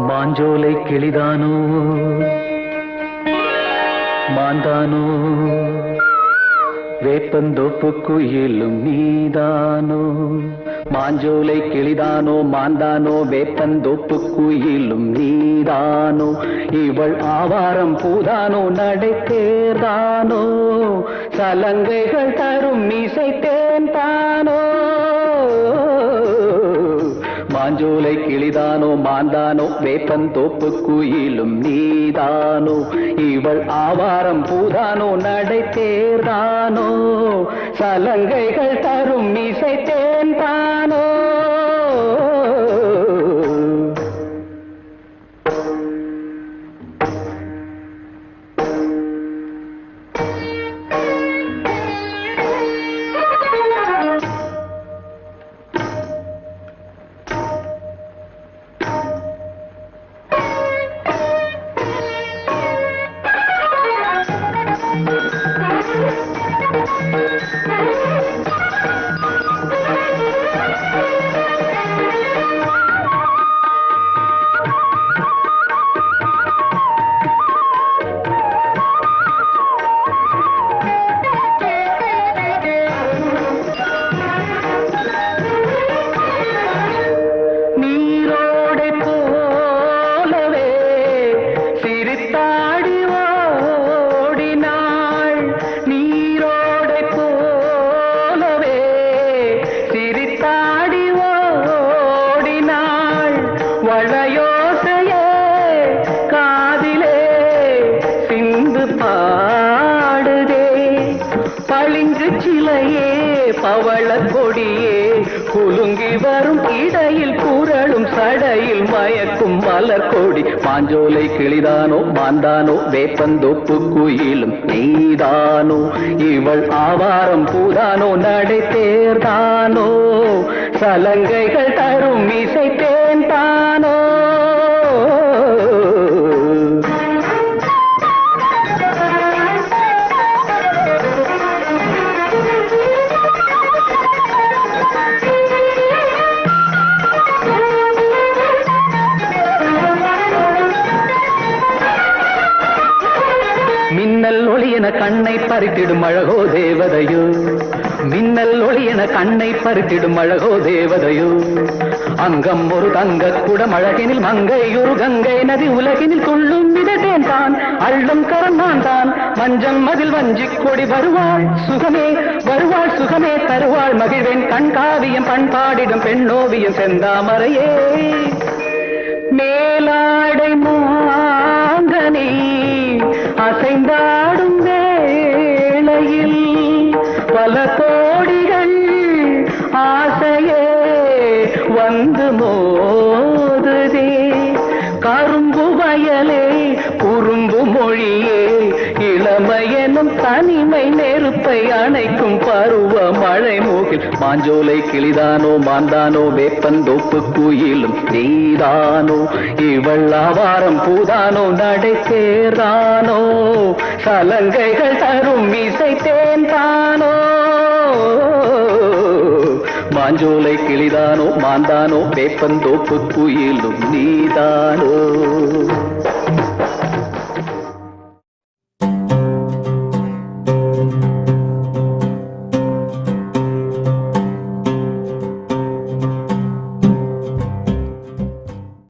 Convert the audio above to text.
மாஞ்சோலை கிளிதானோ மாந்தானோ வேப்பந்தோப்பு குயிலும் நீதானோ மாஞ்சோலை கிளிதானோ மாந்தானோ வேப்பந்தோப்பு குயிலும் நீதானோ இவள் ஆவாரம் பூதானோ நடை தேர்தானோ சலங்கைகள் தரும் மீசை தேன்தானோ மாஞ்சோலை கிளிதானோ மாந்தானோ வேப்பந்தோப்பு குயிலும் நீதானோ இவள் ஆவாரம் பூதானோ நடை தேர்தானோ சலங்கைகள் தரும் மீசை தேன்தானோ வளையோசையே காதிலே சிந்து பாடுதே பளிங்கு சிலையே பவள கொடியே குலுங்கி வரும் இடையில் குரலும் சடையில் மயக்கும் மலர் கொடி மாஞ்சோலை கிளிதானோ மாந்தானோ வேப்பந்தோப்பு குயிலும் நீதானோ இவள் ஆவாரம் பூதானோ நடை தேர்தானோ சலங்கைகள் தரும் இசை தேன்தானோ மின்னல் ஒளியன கண்ணை பறித்திடும் அழகோ தேவதையோ மின்னல் ஒளியன கண்ணை பறித்திடும் அழகோ தேவதையோ அங்கம் ஒரு தங்க குடம் அழகினில் மங்கை ஒரு கங்கை நதி உலகினில் கொள்ளும் விதத்தேன் தான் அள்ளும் கரந்தான் தான் மஞ்சம் மதில் வஞ்சிக் கொடி வருவாள் சுகமே தருவாள் மகிழ்வேன் கண்காவியம் பண்பாடிடும் பெண்ணோவியம் செந்தாமரையே மேலாடை மாங்கனி அசைந்தாடும் வேளையில் பல கோடிகள் ஆசையே வந்து மோதுதே கரும்பு வயலே குறும்பு மொழியே இளமையெனும் தனிமை நெருப்பை அணைக்கும் பருவ மழை மூகில் மாஞ்சோலை கிளிதானோ மாந்தானோ வேப்பந்தோப்பு குயிலும் நீதானோ இவள் ஆவாரம் பூதானோ நடை தேர்தானோ சலங்கைகள் தரும் இசை தேன்தானோ மாஞ்சோலை கிளிதானோ மாந்தானோ வேப்பந்தோப்பு குயிலும் நீதானோ